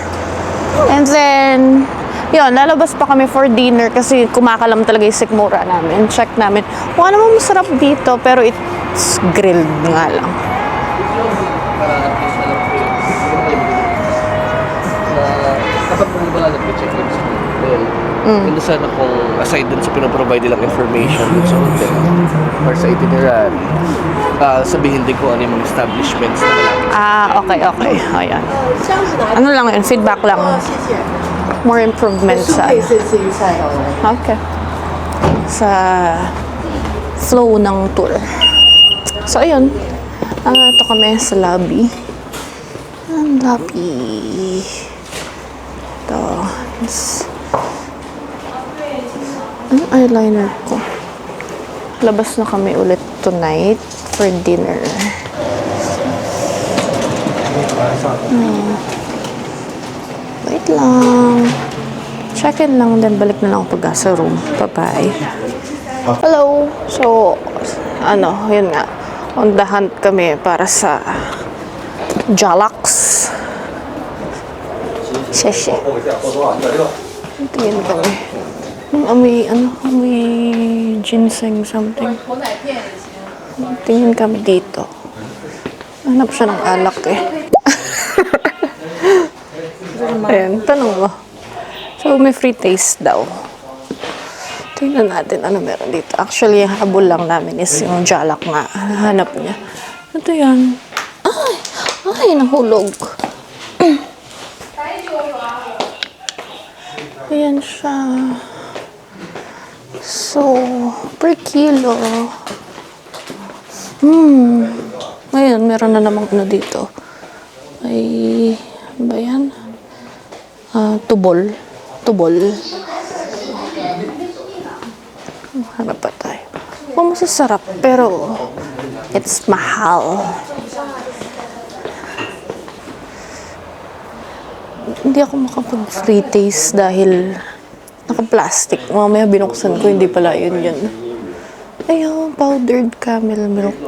And then, yun, lalabas pa kami for dinner kasi kumakalam talaga yung sikmura namin. Check namin. Mukha naman masarap dito, pero it's grilled nga lang. Kapag bumibala nag-check in sa hotel, ganda sana kung aside dun sa pinaprovide nilang information dun sa hotel, or sa itinerary. Sabihin din ko ano yung mga establishments na malapit. Okay. Ayan. Ano lang yun? Feedback lang. More improvement sa... Okay. Sa flow ng tour. So, ayun. Ito kami sa lobby. Ang lobby. Ito. Ang eyeliner ko. Labas na kami ulit tonight for dinner. Wait lang. Check-in lang, then balik na lang ako pag sa room. Bye-bye. Hello. So, yun nga. On the hunt kami para sa Jalax. Sheshe. Tingin kami. Amoy ginseng something. Tingin kami dito. Hanap siya ng alak eh. Ayan, tanong mo. So, may free taste daw. Tingnan natin ano meron dito. Actually, habol lang namin is yung jalak nga. Hanap niya. Ito yan. Ay, nahulog. Ayan siya. So, per kilo. Ngayon, meron na namang ano dito. Ay, ano ba yan? Tubol. Hanap pa tayo. Masasarap, pero it's mahal. Hindi ako makapag-free taste dahil naka-plastic. Mamaya binuksan ko, hindi pala yun. Ayun, powdered camel milk.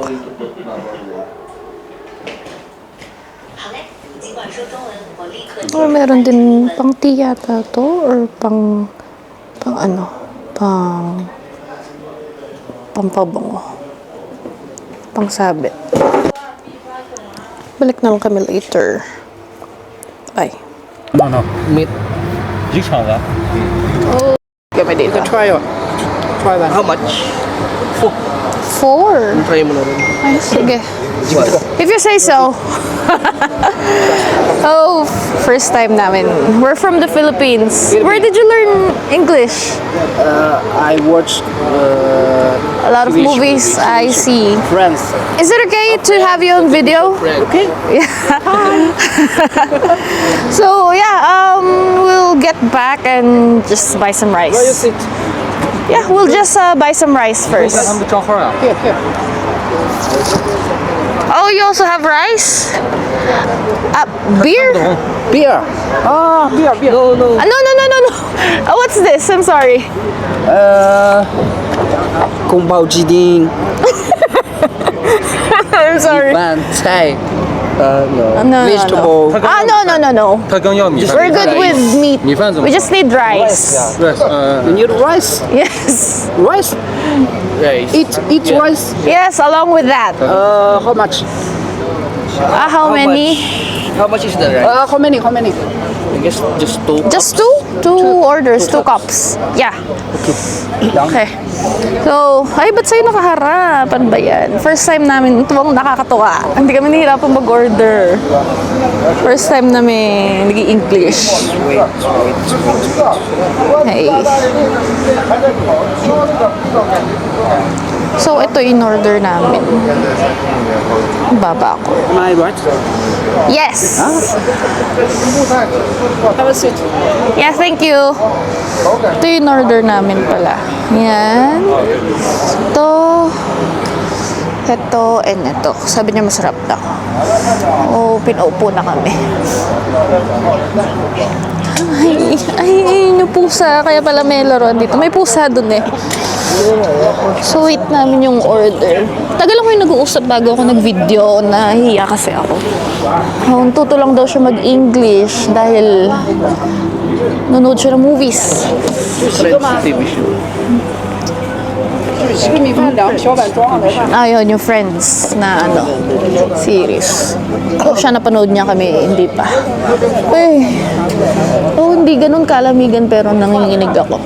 Or meron din pang tea yata to, or pang pampabango. Pang sabit. Balik naman kami later. Bye. No. Meat. Kami dito. Try one. How much? 4. Try mo na rin. Ay, sige. If you say so. Oh, first time namin. We're from the Philippines. Where did you learn English? I watched A lot of movies, I see. Friends. Is it okay to have you on video? Okay. So, yeah, we'll get back and just buy some rice. Yeah, we'll just buy some rice first. Here. Oh, you also have rice? Beer? Beer. Beer. No. No. What's this? I'm sorry. Kung bao ji ding, I'm sorry. ban cai, No. vegetable. No. 他刚要米饭， We're good with meat. 米饭怎么 We just need rice. Rice， You need rice, Yes. rice. Eat rice. Yes, along with that. How much? How many? How much is the rice? How many? I guess just two. Just two? Two orders, two cups. Yeah. Okay. So, ba't sa'yo nakaharap? Ano ba yan? First time namin, ito bang nakakatuwa. Hindi kami nahirapan mag-order. First time namin nag-i-English. Hey. So, ito in-order namin. Baba ko. Am I right? Yes! Have a seat. Yeah, thank you. Ito yung order namin pala. Yan. Ito, and ito. Sabi niya masarap daw. Oh, pinaupo na kami. Ay, yung pusa. Kaya pala may laruan dito. May pusa dun eh. So, wait namin yung order. Tagal ako yung nag-uusap bago ako nag-video. Nahihiya kasi ako. Tuto lang daw siya mag-English dahil nanonood siya ng movies. Friends TV show. Yun, yung Friends na series. Oh, siya napanood niya kami, hindi pa. Hindi ganun kalamigan pero nanginginig ako.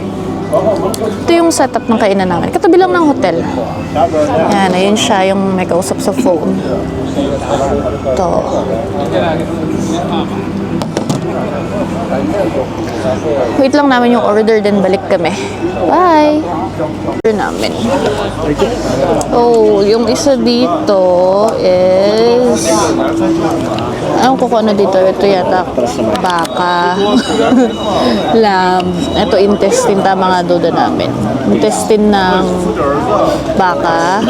Ito yung setup ng kainan namin. Katabi lang ng hotel. Yan, ayun siya yung may kausap sa phone. Ito. Wait lang namin yung order, then balik kami. Bye! Order namin. Oh, yung isa dito is... Anong ko ano dito? Ito yata baka. Lamb. Ito intestine, tama nga duda namin. Intestine ng baka.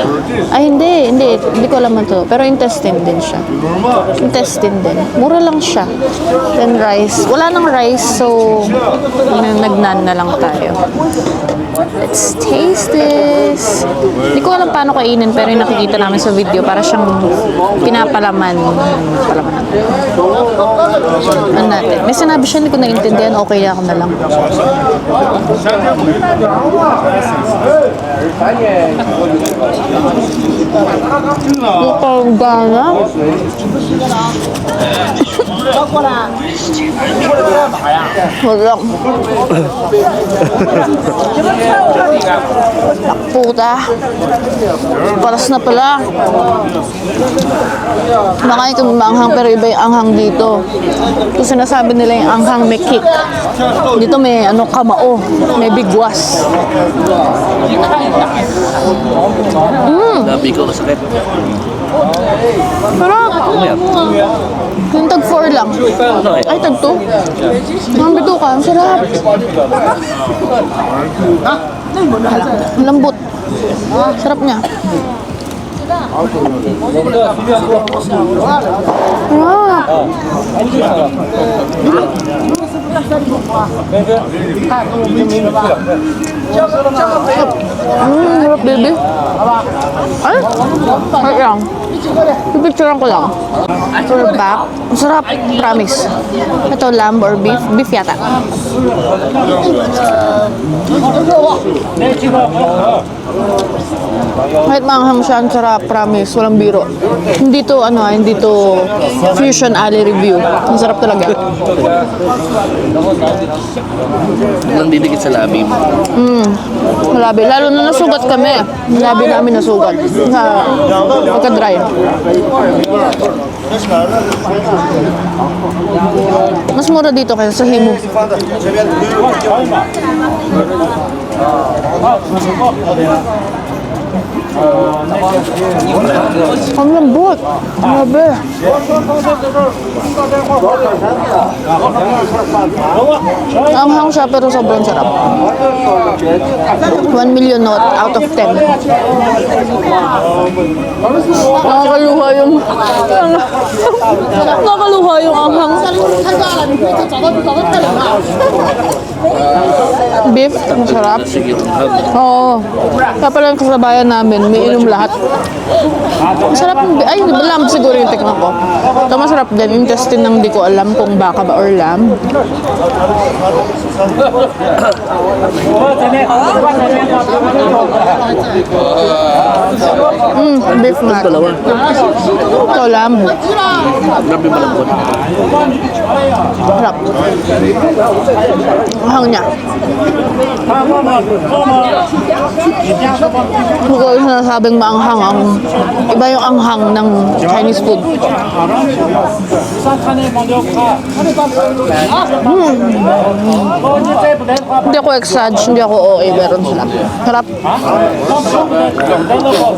Ay, hindi ko alam ito. Pero intestine din siya. Intestine din. Mura lang siya. Then rice. Wala nang rice, so nagnan na lang tayo. Let's taste this. Hindi ko alam paano kainin, pero yung nakikita namin sa video, para siyang pinapalaman. Ano natin? May sinabi siya, hindi ko naintindihan. Okay na ako na lang. Mukhang gana. Wala. Puta. Paras na pala. Makain kami maanghang, pero iba yung anghang dito. Ito sinasabi nila yung anghang may kick. Dito may kamao. May bigwas. Labi ko masakit. Sarap. Yung tag 4 lang. Ay, tag 2. Ang bito ka. Ang sarap. Lambot. Sarap niya. Sarap, baby. Ay, sarap lang. Pipicturean ko lang. Back. Ang sarap, promise. Ito, lamb or beef? Beef yata. Kahit maanghang siya, ang sarap, promise. Walang biro. Hindi to Fusion Ali review. Ang sarap talaga. Nang didikit sa labi mo. Malabi. Lalo na nasugat kami. Labi namin nasugat. Pagka-dry. Mas mura dito kaysa sa Himu. Ang lambot. Grabe. Anghang siya pero sobrang sarap. 1 million note out of 10. Nakakaluha yung anghang. Beef, masarap. Oo. Kaya pala yung kasabayan namin, may inom lahat. Masarap yung ay, lamb siguro yung tikman ko. Ito masarap din. Intestine nang di ko alam kung baka ba or lamb. Beef nga. Ito lamb. Grabe malambot. Sarap. Mahang niya. Hindi ko sinasabing maanghang. Iba yung anghang ng Chinese food. Hindi ako exage, hindi ako OA, meron sila. Sarap.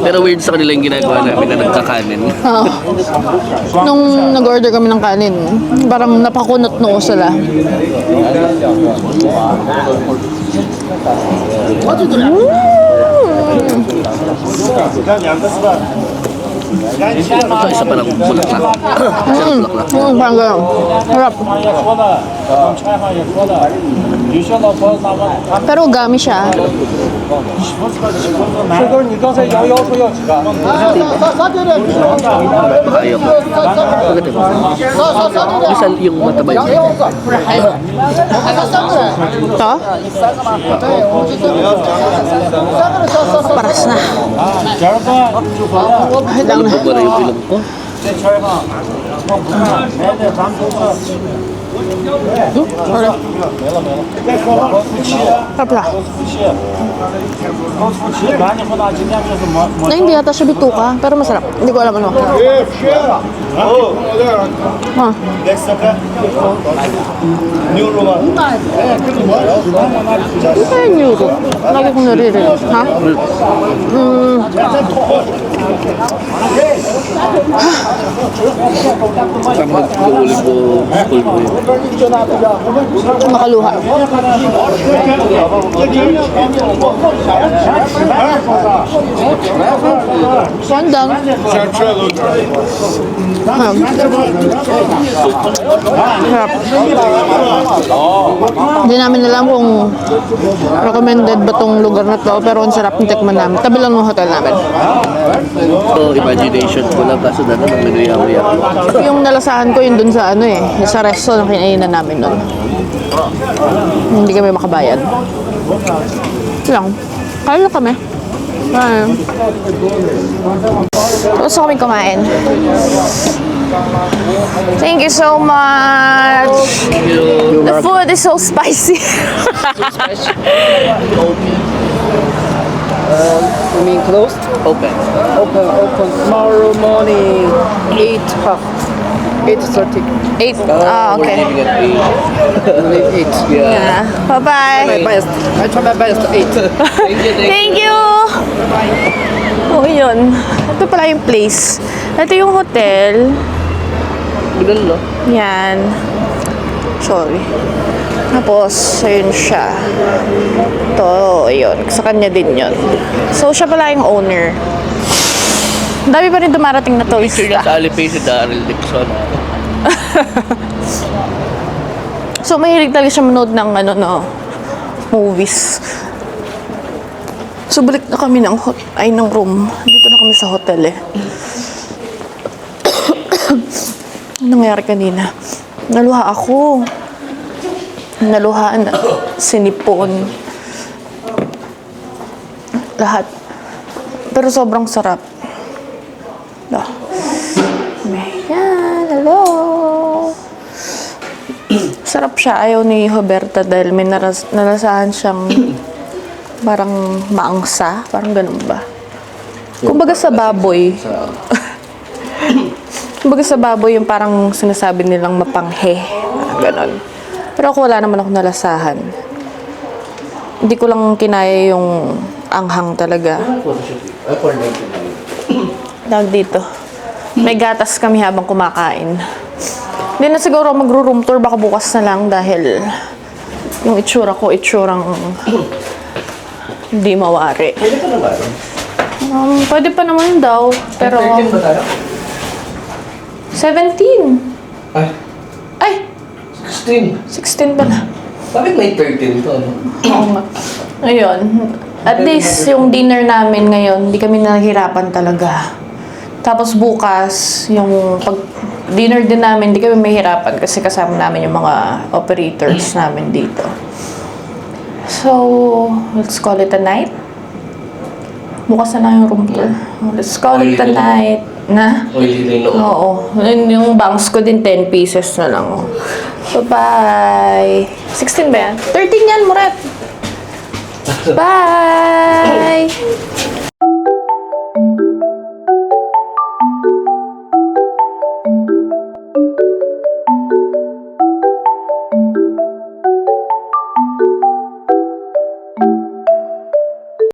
Pero weird sa kanila yung ginagawa namin na nagkakanin. Nung nag-order kami ng kanin, parang napakunot noo sila. Ito isa pa lang bulaklak. Parang gano'n. Harap. Pero gami siya. Ayok. Bakit ito? Isa yung mataba yun. Ito? Paras na. Bumara yung ilong ko. Sarap lang. Na hindi yata siya bituka, pero masarap. Hindi ko alam ano. Ah. Ano kaya Euro? Lagi kong naririnig. Ha? Magkukulit po school mo yun. Makaluha. Sandang. Sarap. Hindi namin alam kung recommended ba tong lugar na to, pero ang sarap ng tikman namin. Tabi lang ng hotel namin. So, imagination ko lang kaso na naman nag-iyaw-iyaw. Yung nalasahan ko yun dun sa ano eh, sa resto na kinainan namin dun. Hindi kami makabayad. Ito lang. Kaya lang kami. Kaya. Gusto kami kumain. Thank you so much. The food is so spicy. You mean closed? Open. Open tomorrow morning, 8:30. 8. We're Okay. leaving at 8. Leave 8. Yeah. Bye-bye. My best. I try my best to 8. Thank you! Oo, yun. Ito pala yung place. Ito yung hotel. Ganun, no? Yan. Sorry. Tapos, ayun siya. Ito, yun. Sa kanya din yun. So, siya pala yung owner. Ang dami pa rin dumarating na Picture niya turista. sa Alipay si Daryl Dixon. So, mahilig talaga siya manood ng movies. So, balik na kami ng room. Dito na kami sa hotel eh. Anong nangyari kanina? Naluha ako. Naluhaan, sinipon. Lahat. Pero sobrang sarap. Ayan, hello. Sarap siya. Ayaw ni Roberta dahil may nalasahan siyang parang maangsa. Parang ganun ba? Kumbaga sa baboy. Kumbaga sa baboy yung parang sinasabi nilang mapanghe. Ganon. Pero ako wala naman ako nalasahan. Hindi ko lang kinaya yung anghang talaga. Tawag dito. May gatas kami habang kumakain. Hindi na siguro magro-room tour. Baka bukas na lang dahil yung itsura ko, itsurang hindi mawari. Pwede ka na ba? Pwede pa naman daw. Pero 13 ba tayo? 17. Ay, Ay, 16. 16 pala. Bakit may 13 to? Ano? Oo nga. Ayun. At least yung dinner namin ngayon, hindi kami nahihirapan talaga. Tapos bukas, yung pag dinner din namin, hindi kami mahirapan kasi kasama namin yung mga operators namin dito. So, let's call it a night. Bukas na lang yung room tour. Let's call it a night. Na? Oily rin, no? Oo. Yung bangs ko din, 10 pieces na lang. Oh. So, bye. 16 ba yan? 13 yan, Murat. Bye!